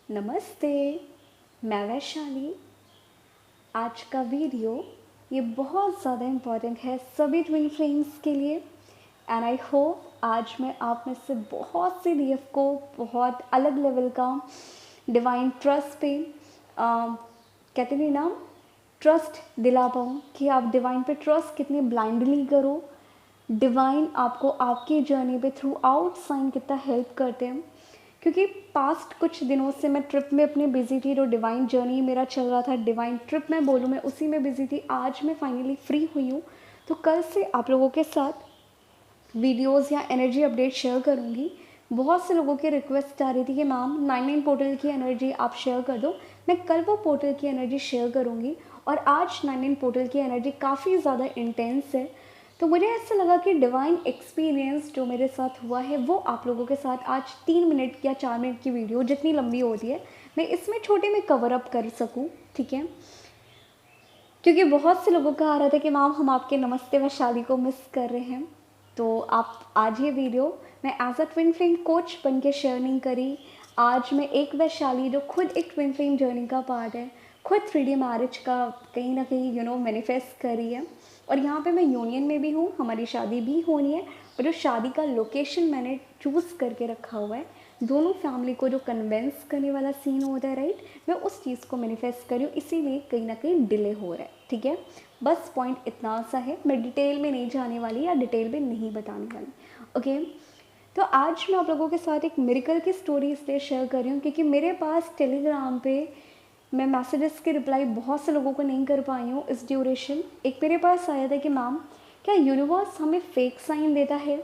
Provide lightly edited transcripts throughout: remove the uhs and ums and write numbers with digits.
नमस्ते, मैं वैशाली। आज का वीडियो ये बहुत ज़्यादा इम्पॉर्टेंट है सभी ट्विन फ्लेम्स के लिए। एंड आई होप आज मैं आप में से बहुत सी डीएफ को बहुत अलग लेवल का डिवाइन ट्रस्ट पे कहते नहीं ना, ट्रस्ट दिला पाऊँ कि आप डिवाइन पे ट्रस्ट कितने ब्लाइंडली करो, डिवाइन आपको आपकी जर्नी पे थ्रू आउट साइन कितना हेल्प करते हैं। क्योंकि पास्ट कुछ दिनों से मैं ट्रिप में अपने बिजी थी, जो डिवाइन जर्नी मेरा चल रहा था, डिवाइन ट्रिप मैं बोलूँ, मैं उसी में बिजी थी। आज मैं फाइनली फ्री हुई हूँ, तो कल से आप लोगों के साथ वीडियोस या एनर्जी अपडेट शेयर करूँगी। बहुत से लोगों की रिक्वेस्ट आ रही थी कि मैम 99 पोर्टल की एनर्जी आप शेयर कर दो। मैं कल वो पोर्टल की एनर्जी शेयर करूँगी और आज 99 पोर्टल की एनर्जी काफ़ी ज़्यादा इंटेंस है। तो मुझे ऐसा लगा कि डिवाइन एक्सपीरियंस जो मेरे साथ हुआ है वो आप लोगों के साथ आज 3 मिनट या 4 मिनट की वीडियो जितनी लंबी होती है मैं इसमें छोटे में कवर अप कर सकूं, ठीक है। क्योंकि बहुत से लोगों का आ रहा था कि मैम हम आपके नमस्ते वैशाली को मिस कर रहे हैं। तो आप आज ये वीडियो मैं as a twin flame coach बन के शेयर नहीं करी। आज मैं एक वैशाली जो खुद एक ट्विन फ्लेम जर्नी का पार्ट है, खुद 3D मैरिज का कहीं ना कहीं मैनिफेस्ट करी है। और यहाँ पे मैं यूनियन में भी हूँ, हमारी शादी भी होनी है। और जो शादी का लोकेशन मैंने चूज़ करके रखा हुआ है, दोनों फैमिली को जो कन्वेंस करने वाला सीन होता है, राइट, मैं उस चीज़ को मैनिफेस्ट करी हूँ, इसीलिए कहीं ना कहीं डिले हो रहा है, ठीक है। बस पॉइंट इतना सा है, मैं डिटेल में नहीं जाने वाली या डिटेल में नहीं बताने वाली, ओके। तो आज मैं आप लोगों के साथ एक मिरेकल की स्टोरी इसलिए शेयर कर रही हूँ क्योंकि मेरे पास टेलीग्राम पे मैं मैसेजेस के रिप्लाई बहुत से लोगों को नहीं कर पाई हूँ इस ड्यूरेशन। एक मेरे पास आया था कि मैम क्या यूनिवर्स हमें फेक साइन देता है,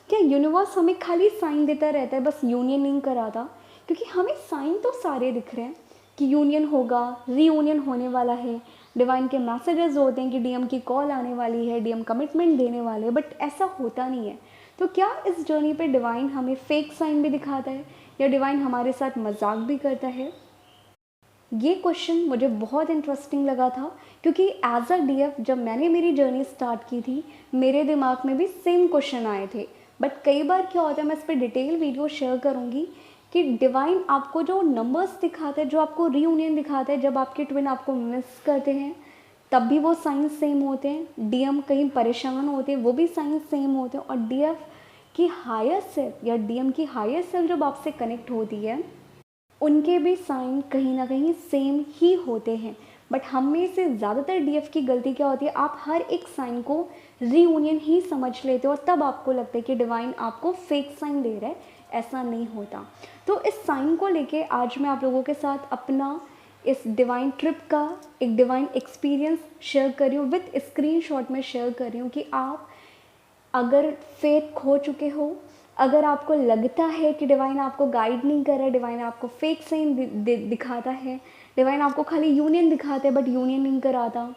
क्या यूनिवर्स हमें खाली साइन देता रहता है, बस यूनियन नहीं कराता। क्योंकि हमें साइन तो सारे दिख रहे हैं कि यूनियन होगा, रीयूनियन होने वाला है, डिवाइन के मैसेजेस होते हैं कि डीएम की कॉल आने वाली है, डीएम कमिटमेंट देने वाले हैं, बट ऐसा होता नहीं है। तो क्या इस जर्नी पे डिवाइन हमें फेक साइन भी दिखाता है या डिवाइन हमारे साथ मजाक भी करता है? ये क्वेश्चन मुझे बहुत इंटरेस्टिंग लगा था क्योंकि एज अ डीएफ जब मैंने मेरी जर्नी स्टार्ट की थी, मेरे दिमाग में भी सेम क्वेश्चन आए थे। बट कई बार क्या होता है, मैं इस पर डिटेल वीडियो शेयर करूँगी कि डिवाइन आपको जो नंबर्स दिखाता है, जो आपको रीयूनियन दिखाता है, जब आपके ट्विन आपको मिस करते हैं तब भी वो साइन सेम होते हैं। डीएम कहीं परेशान होते हैं, वो भी साइन सेम होते हैं। और डीएफ की हायर सेल्फ या डीएम की हायर सेल्फ जब आपसे कनेक्ट होती है, उनके भी साइन कहीं ना कहीं सेम ही होते हैं। बट हम में से ज़्यादातर डीएफ की गलती क्या होती है, आप हर एक साइन को रीयूनियन ही समझ लेते हो और तब आपको लगता है कि डिवाइन आपको फेक साइन दे रहा है। ऐसा नहीं होता। तो इस साइन को लेके आज मैं आप लोगों के साथ अपना इस डिवाइन ट्रिप का एक डिवाइन एक्सपीरियंस शेयर कर रही हूँ, विथ स्क्रीनशॉट में शेयर कर रही हूँ कि आप अगर फेथ खो चुके हो, अगर आपको लगता है कि डिवाइन आपको गाइड नहीं कर रहा है, डिवाइन आपको फेक साइन दिखाता है, डिवाइन आपको खाली यूनियन दिखाता है बट यूनियन नहीं कराता,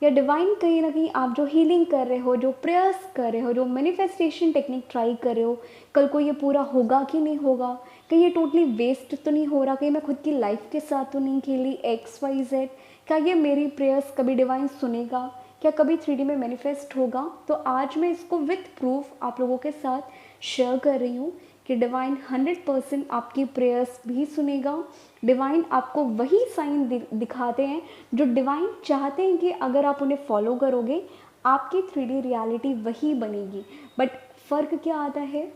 या डिवाइन कहीं ना कहीं आप जो हीलिंग कर रहे हो, जो प्रेयर्स कर रहे हो, जो मैनिफेस्टेशन टेक्निक ट्राई कर रहे हो, कल को ये पूरा होगा कि नहीं होगा, कहीं ये टोटली वेस्ट तो नहीं हो रहा, कहीं मैं खुद की लाइफ के साथ तो नहीं खेली, XYZ, क्या ये मेरी प्रेयर्स कभी डिवाइन सुनेगा, क्या कभी 3D में मैनिफेस्ट होगा। तो आज मैं इसको विथ प्रूफ आप लोगों के साथ शेयर कर रही हूँ कि डिवाइन 100% आपकी प्रेयर्स भी सुनेगा। डिवाइन आपको वही साइन दिखाते हैं जो डिवाइन चाहते हैं कि अगर आप उन्हें फॉलो करोगे आपकी 3D रियलिटी वही बनेगी। बट फ़र्क क्या आता है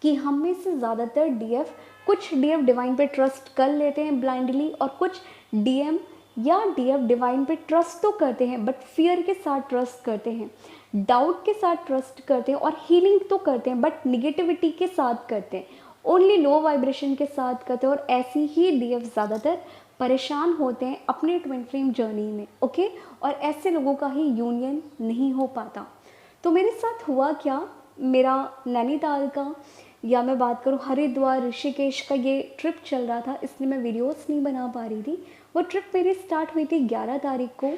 कि हम में से ज़्यादातर डीएफ, कुछ डीएफ डिवाइन पे ट्रस्ट कर लेते हैं ब्लाइंडली, और कुछ डीएम या डीएफ डिवाइन पे ट्रस्ट तो करते हैं बट फियर के साथ ट्रस्ट करते हैं, डाउट के साथ ट्रस्ट करते हैं, और हीलिंग तो करते हैं बट निगेटिविटी के साथ करते हैं, ओनली लो वाइब्रेशन के साथ करते हैं। और ऐसी ही डीएफ ज़्यादातर परेशान होते हैं अपने ट्विन फ्लेम जर्नी में, ओके। और ऐसे लोगों का ही यूनियन नहीं हो पाता। तो मेरे साथ हुआ क्या, मेरा नैनीताल का या मैं बात करूँ हरिद्वार ऋषिकेश का ये ट्रिप चल रहा था, इसलिए मैं वीडियोस नहीं बना पा रही थी। वो ट्रिप मेरी स्टार्ट हुई थी 11 तारीख को,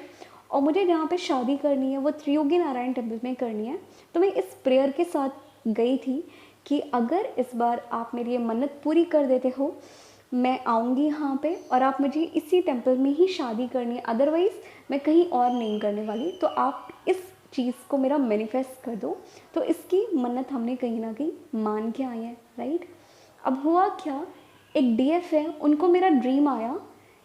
और मुझे जहाँ पे शादी करनी है वो त्रियोगी नारायण टेम्पल में करनी है। तो मैं इस प्रेयर के साथ गई थी कि अगर इस बार आप मेरी ये मन्नत पूरी कर देते हो, मैं आऊँगी यहाँ पे और आप मुझे इसी टेम्पल में ही शादी करनी है, अदरवाइज़ मैं कहीं और नहीं करने वाली। तो आप इस चीज़ को मेरा मैनिफेस्ट कर दो। तो इसकी मन्नत हमने कहीं ना कहीं मान के आए हैं, राइट। अब हुआ क्या एक डीएफ है, उनको मेरा ड्रीम आया,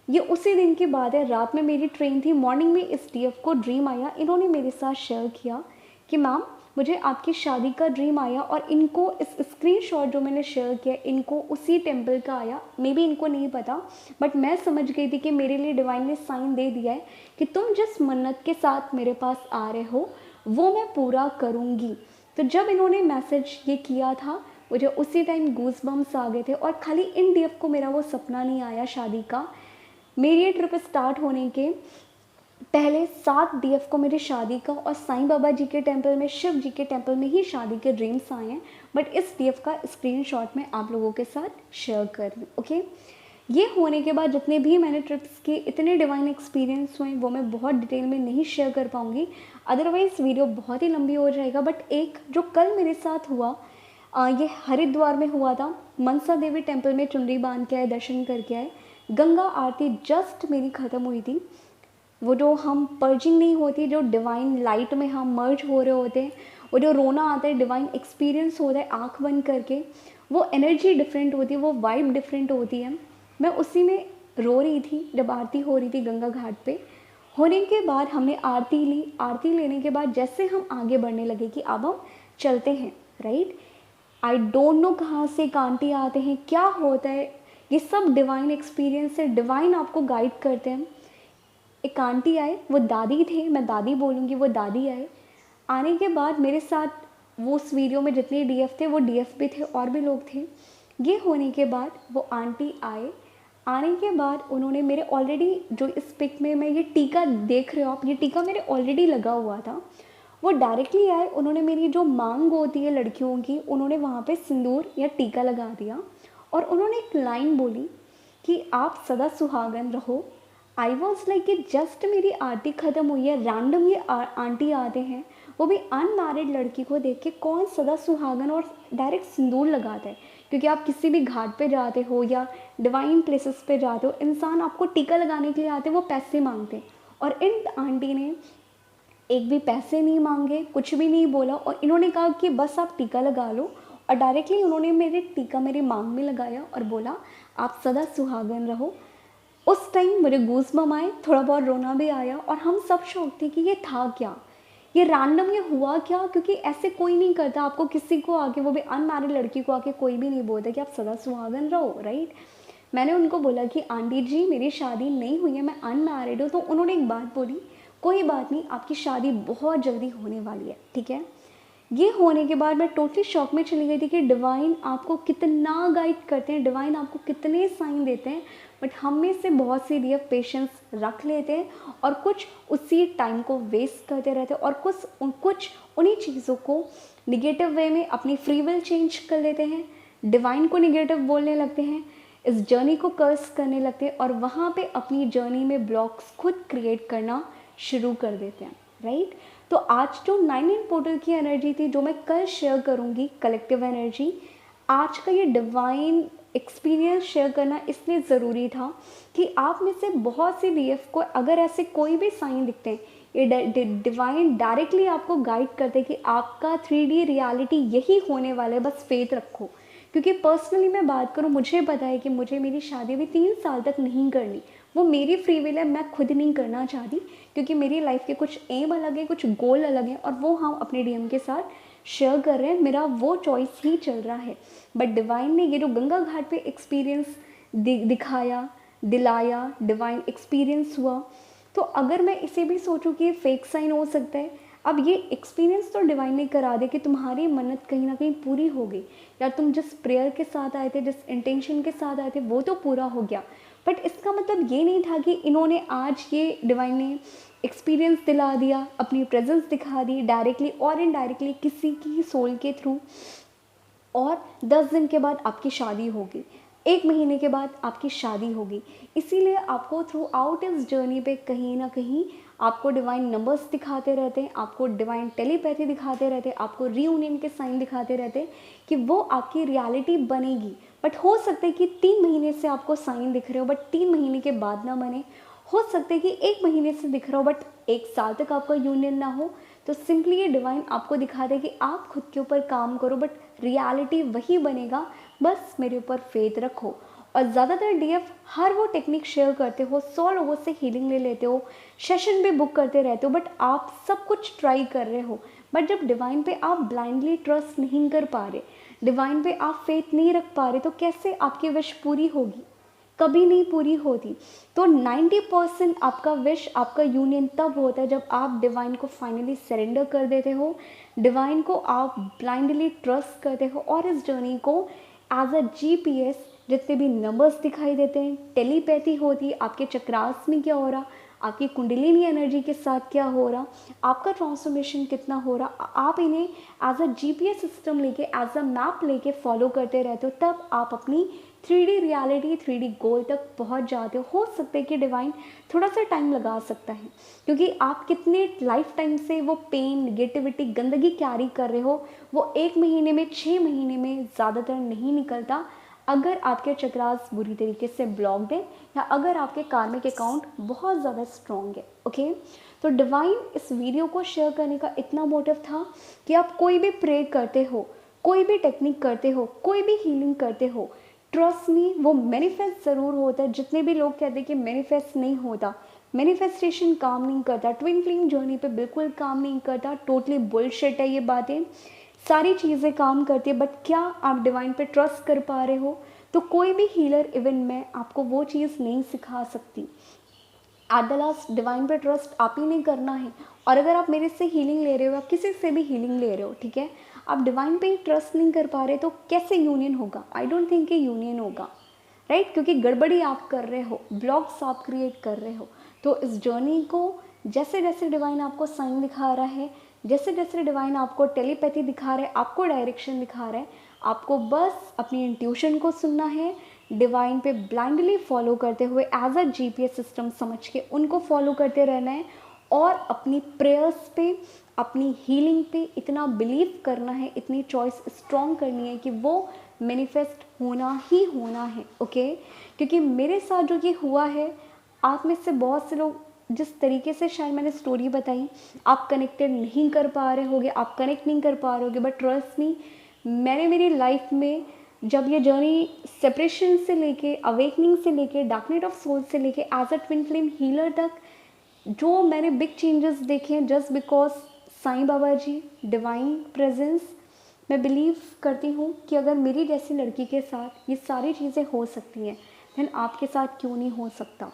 ये उसी दिन की बात है, रात में मेरी ट्रेन थी, मॉर्निंग में इस डीएफ को ड्रीम आया, इन्होंने मेरे साथ शेयर किया कि मैम मुझे आपकी शादी का ड्रीम आया, और इनको इस स्क्रीनशॉट जो मैंने शेयर किया इनको उसी टेम्पल का आया। मे बी इनको नहीं पता, बट मैं समझ गई थी कि मेरे लिए डिवाइन ने साइन दे दिया है कि तुम जिस मन्नत के साथ मेरे पास आ रहे हो वो मैं पूरा करूँगी। तो जब इन्होंने मैसेज ये किया था, मुझे उसी टाइम गूज बम्स आ गए थे। और खाली इन डीएफ को मेरा वो सपना नहीं आया शादी का, मेरी ये ट्रिप स्टार्ट होने के पहले 7 डीएफ को मेरी शादी का और साईं बाबा जी के टेंपल में, शिव जी के टेंपल में ही शादी के ड्रीम्स आए हैं। बट इस डीएफ का स्क्रीनशॉट मैं आप लोगों के साथ शेयर कर रही हूँ। ओके, ये होने के बाद जितने भी मैंने ट्रिप्स के इतने डिवाइन एक्सपीरियंस हुए वो मैं बहुत डिटेल में नहीं शेयर कर पाऊँगी, अदरवाइज़ वीडियो बहुत ही लंबी हो जाएगा। बट एक जो कल मेरे साथ हुआ, ये हरिद्वार में हुआ था। मनसा देवी टेंपल में चुनरी बांध के आए, दर्शन करके आए। गंगा आरती जस्ट मेरी ख़त्म हुई थी। वो जो हम पर्जिंग नहीं होती, जो डिवाइन लाइट में हम मर्ज हो रहे होते हैं, वो जो रोना आता है, डिवाइन एक्सपीरियंस होता है आँख बंद करके, वो एनर्जी डिफरेंट होती है, वो वाइब डिफरेंट होती है। मैं उसी में रो रही थी जब आरती हो रही थी गंगा घाट पे। होने के बाद हमने आरती ली। आरती लेने के बाद जैसे हम आगे बढ़ने लगे कि अब हम चलते हैं, राइट। आई डोंट नो कहाँ से एक आंटी आते हैं, क्या होता है, ये सब डिवाइन एक्सपीरियंस है, डिवाइन आपको गाइड करते हैं। एक आंटी आए, वो दादी थे, मैं दादी बोलूँगी, वो दादी आए। आने के बाद मेरे साथ वो उस वीडियो में जितने डीएफ थे वो डीएफ भी थे और भी लोग थे। ये होने के बाद वो आंटी आए। आने के बाद उन्होंने मेरे ऑलरेडी, जो इस पिक में मैं ये टीका देख रहे हो आप, ये टीका मेरे ऑलरेडी लगा हुआ था। वो डायरेक्टली आए, उन्होंने मेरी जो मांग होती है लड़कियों की, उन्होंने वहाँ पे सिंदूर या टीका लगा दिया और उन्होंने एक लाइन बोली कि आप सदा सुहागन रहो। आई वॉज लाइक कि जस्ट मेरी आरती ख़त्म हुई है, रैंडम ये आंटी आते हैं, वो भी अनमैरिड लड़की को देख के कौन सदा सुहागन और डायरेक्ट सिंदूर लगाता है। क्योंकि आप किसी भी घाट पे जाते हो या डिवाइन प्लेसेस पे जाते हो, इंसान आपको टीका लगाने के लिए आते हैं, वो पैसे मांगते हैं। और इन आंटी ने एक भी पैसे नहीं मांगे, कुछ भी नहीं बोला, और इन्होंने कहा कि बस आप टीका लगा लो। और डायरेक्टली उन्होंने मेरे टीका मेरी मांग में लगाया और बोला आप सदा सुहागन रहो। उस टाइम मुझे गूज़बम्स आए, थोड़ा बहुत रोना भी आया, और हम सब शौक थे कि ये था क्या, ये रैंडम ये हुआ क्या, क्योंकि ऐसे कोई नहीं करता। आपको किसी को आके, वो भी अनमैरिड लड़की को आके कोई भी नहीं बोलता कि आप सदा सुहागन रहो, राइट। मैंने उनको बोला कि आंटी जी मेरी शादी नहीं हुई है, मैं अनमैरिड हूँ। तो उन्होंने एक बात बोली, कोई बात नहीं, आपकी शादी बहुत जल्दी होने वाली है, ठीक है। ये होने के बाद मैं टोटली शॉक में चली गई थी कि डिवाइन आपको कितना गाइड करते हैं, डिवाइन आपको कितने साइन देते हैं। बट हम में से बहुत सी रियल पेशेंस रख लेते हैं और कुछ उसी टाइम को वेस्ट करते रहते हैं, और कुछ उन्हीं चीज़ों को निगेटिव वे में अपनी फ्री विल चेंज कर लेते हैं, डिवाइन को निगेटिव बोलने लगते हैं, इस जर्नी को कर्स करने लगते हैं, और वहाँ पे अपनी जर्नी में ब्लॉक्स खुद क्रिएट करना शुरू कर देते हैं, राइट। तो आज जो 9 पोर्टल की एनर्जी थी, जो मैं कल शेयर करूँगी, कलेक्टिव एनर्जी, आज का ये डिवाइन एक्सपीरियंस शेयर करना इसलिए ज़रूरी था कि आप में से बहुत सी डीएफ को अगर ऐसे कोई भी साइन दिखते हैं, ये डिवाइन डायरेक्टली आपको गाइड करते हैं कि आपका 3D रियलिटी यही होने वाला है, बस फेथ रखो। क्योंकि पर्सनली मैं बात करूँ, मुझे पता है कि मुझे मेरी शादी भी 3 साल तक नहीं करनी, वो मेरी फ्री विल है, मैं खुद नहीं करना चाहती, क्योंकि मेरी लाइफ के कुछ एम अलग है, कुछ गोल अलग हैं, और वो हम अपने डीएम के साथ शेयर कर रहे हैं, मेरा वो चॉइस ही चल रहा है। बट डिवाइन ने ये जो गंगा घाट पे एक्सपीरियंस दिखाया, दिलाया, डिवाइन एक्सपीरियंस हुआ, तो अगर मैं इसे भी सोचूं कि ये फेक साइन हो सकता है, अब ये एक्सपीरियंस तो डिवाइन ने करा दे कि तुम्हारी मन्नत कहीं ना कहीं पूरी हो गई, या तुम जिस प्रेयर के साथ आए थे, जिस इंटेंशन के साथ आए थे, वो तो पूरा हो गया। बट इसका मतलब ये नहीं था कि इन्होंने आज ये डिवाइन ने एक्सपीरियंस दिला दिया, अपनी प्रेजेंस दिखा दी डायरेक्टली और इनडायरेक्टली किसी की सोल के थ्रू, और 10 दिन के बाद आपकी शादी होगी, 1 महीने के बाद आपकी शादी होगी। इसीलिए आपको थ्रू आउट इस जर्नी पे कहीं ना कहीं आपको डिवाइन नंबर्स दिखाते रहते हैं, आपको डिवाइन टेलीपैथी दिखाते रहते हैं, आपको रीयूनियन के साइन दिखाते रहते हैं कि वो आपकी रियलिटी बनेगी। बट हो सकता है कि 3 महीने से आपको साइन दिख रहे हो बट 3 महीने के बाद ना बने, हो सकता है कि 1 महीने से दिख रहा हो बट 1 साल तक आपका यूनियन ना हो। तो सिंपली ये डिवाइन आपको दिखा दे कि आप खुद के ऊपर काम करो, बट रियलिटी वही बनेगा, बस मेरे ऊपर फेथ रखो। और ज़्यादातर डीएफ हर वो टेक्निक शेयर करते हो, 100 लोगों से हीलिंग ले लेते हो, सेशन भी बुक करते रहते हो, बट आप सब कुछ ट्राई कर रहे हो, बट जब डिवाइन पे आप ब्लाइंडली ट्रस्ट नहीं कर पा रहे, डिवाइन पे आप फेथ नहीं रख पा रहे, तो कैसे आपकी विश पूरी होगी? कभी नहीं पूरी होती। तो 90% आपका विश, आपका यूनियन तब होता है जब आप डिवाइन को फाइनली सरेंडर कर देते हो, डिवाइन को आप ब्लाइंडली ट्रस्ट करते हो और इस जर्नी को एज अ जीपीएस, जितने भी नंबर्स दिखाई देते हैं, टेलीपैथी होती है, आपके चक्रास में क्या हो रहा, आपकी कुंडलिनी एनर्जी के साथ क्या हो रहा, आपका ट्रांसफॉर्मेशन कितना हो रहा, आप इन्हें एज अ जीपीएस सिस्टम लेके, एज अ मैप लेके फॉलो करते रहते हो, तब आप अपनी 3D रियलिटी, 3D गोल तक पहुंच जाते हो सकता है कि डिवाइन थोड़ा सा टाइम लगा सकता है, क्योंकि आप कितने लाइफ टाइम से वो पेन, निगेटिविटी, गंदगी कैरी कर रहे हो, वो 1 महीने में, 6 महीने में ज़्यादातर नहीं निकलता, अगर आपके चक्रास बुरी तरीके से ब्लॉक्ड है या अगर आपके कार्मिक अकाउंट बहुत ज़्यादा स्ट्रॉन्ग है। ओके, तो डिवाइन इस वीडियो को शेयर करने का इतना मोटिव था कि आप कोई भी प्रे करते हो, कोई भी टेक्निक करते हो, कोई भी हीलिंग करते हो, ट्रस्ट मी, वो मैनिफेस्ट ज़रूर होता है। जितने भी लोग कहते हैं कि मैनिफेस्ट नहीं होता, मैनिफेस्टेशन काम नहीं करता, ट्विन फ्लेम जर्नी पे बिल्कुल काम नहीं करता, टोटली बुलशिट है ये बातें। सारी चीज़ें काम करती है, बट क्या आप डिवाइन पे ट्रस्ट कर पा रहे हो? तो कोई भी हीलर, इवन मैं, आपको वो चीज़ नहीं सिखा सकती। एट द लास्ट डिवाइन पे ट्रस्ट आप ही नहीं करना है। और अगर आप मेरे से हीलिंग ले रहे हो या किसी से भी हीलिंग ले रहे हो, ठीक है, आप डिवाइन पे ही ट्रस्ट नहीं कर पा रहे, तो कैसे यूनियन होगा? आई डोंट थिंक कि यूनियन होगा, राइट? क्योंकि गड़बड़ी आप कर रहे हो, ब्लॉक्स आप क्रिएट कर रहे हो। तो इस जर्नी को जैसे जैसे डिवाइन आपको साइन दिखा रहा है, जैसे जैसे डिवाइन आपको टेलीपैथी दिखा रहा है, आपको डायरेक्शन दिखा रहा है, आपको बस अपनी इंट्यूशन को सुनना है, डिवाइन पे ब्लाइंडली फॉलो करते हुए एज अ जीपीएस सिस्टम समझ के उनको फॉलो करते रहना है, और अपनी प्रेयर्स पे, अपनी हीलिंग पे इतना बिलीव करना है, इतनी चॉइस स्ट्रॉन्ग करनी है कि वो मैनिफेस्ट होना ही होना है। ओके, क्योंकि मेरे साथ जो ये हुआ है, आप में से बहुत से लोग, जिस तरीके से शायद मैंने स्टोरी बताई, आप कनेक्टेड नहीं कर पा रहे होगे, आप कनेक्ट नहीं कर पा रहे होगे, बट ट्रस्ट मी, मैंने मेरी लाइफ में जब ये जर्नी सेपरेशन से लेके, अवेकनिंग से लेके, डार्क नाइट ऑफ सोल से लेके as a twin flame healer तक, जो मैंने बिग चेंजेस देखे हैं, just because Sai Baba ji, divine presence, मैं बिलीव करती हूँ कि अगर मेरी जैसी लड़की के साथ ये सारी चीज़ें हो सकती हैं, देन आपके साथ क्यों नहीं हो सकता?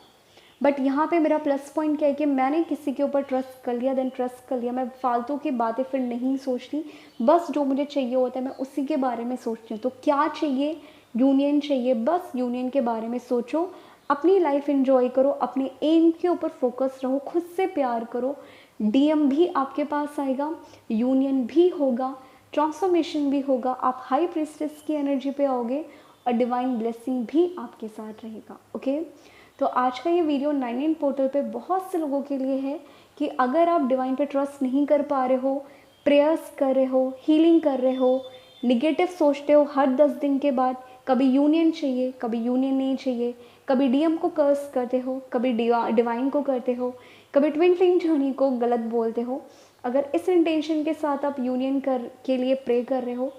बट यहाँ पे मेरा प्लस पॉइंट क्या है कि मैंने किसी के ऊपर ट्रस्ट कर लिया, देन ट्रस्ट कर लिया, मैं फालतू की बातें फिर नहीं सोचती, बस जो मुझे चाहिए होता है मैं उसी के बारे में सोचती हूँ। तो क्या चाहिए? यूनियन चाहिए, बस यूनियन के बारे में सोचो, अपनी लाइफ एंजॉय करो, अपने एम के ऊपर फोकस रहो, खुद से प्यार करो, डीएम भी आपके पास आएगा, यूनियन भी होगा, ट्रांसफॉर्मेशन भी होगा, आप हाई प्रीस्टेस की एनर्जी पे आओगे और डिवाइन ब्लेसिंग भी आपके साथ रहेगा। ओके, तो आज का ये वीडियो 99 पोर्टल पे बहुत से लोगों के लिए है कि अगर आप डिवाइन पे ट्रस्ट नहीं कर पा रहे हो, प्रेयर्स कर रहे हो, हीलिंग कर रहे हो, निगेटिव सोचते हो हर 10 दिन के बाद, कभी यूनियन चाहिए, कभी यूनियन नहीं चाहिए, कभी डीएम को कर्स करते हो, कभी डिवाइन को करते हो, कभी ट्विन फ्लेम जर्नी को गलत बोलते हो, अगर इस इंटेंशन के साथ आप यूनियन के लिए प्रे कर रहे हो,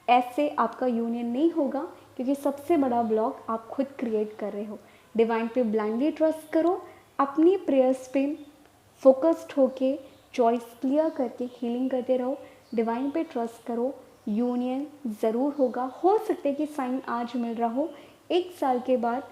ऐसे आपका यूनियन नहीं होगा, क्योंकि सबसे बड़ा ब्लॉक आप खुद क्रिएट कर रहे हो। डिवाइन पे ब्लाइंडली ट्रस्ट करो, अपनी प्रेयर्स पे फोकस्ड होके, चॉइस क्लियर करके हीलिंग करते रहो, डिवाइन पे ट्रस्ट करो, यूनियन ज़रूर होगा। हो सकता है कि साइन आज मिल रहा हो, 1 साल के बाद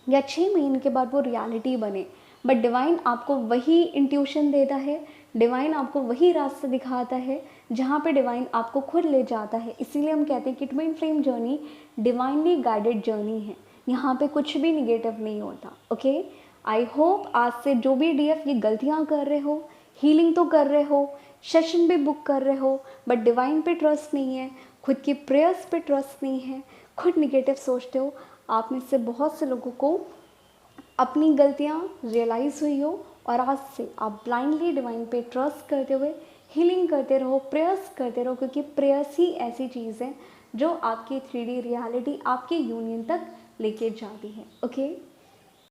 या 6 महीने के बाद वो रियलिटी बने, बट डिवाइन आपको वही इंट्यूशन देता है, डिवाइन आपको वही रास्ता दिखाता है जहाँ पे डिवाइन आपको खुद ले जाता है। इसीलिए हम कहते हैं कि twin flame journey divinely guided journey है, यहाँ पे कुछ भी निगेटिव नहीं होता। ओके, आई होप आज से जो भी डीएफ ये गलतियाँ कर रहे हो, हीलिंग तो कर रहे हो, सेशन भी बुक कर रहे हो, बट डिवाइन पे ट्रस्ट नहीं है, खुद की प्रेयर्स पे ट्रस्ट नहीं है, खुद निगेटिव सोचते हो, आप में से बहुत से लोगों को अपनी गलतियाँ रियलाइज़ हुई हो, और आज से आप ब्लाइंडली डिवाइन पे ट्रस्ट करते हुए हीलिंग करते रहो, प्रेयर्स करते रहो, क्योंकि प्रेयर्स ही ऐसी चीज़ है जो आपकी 3D रियलिटी, आपके यूनियन तक लेके जाती है। ओके।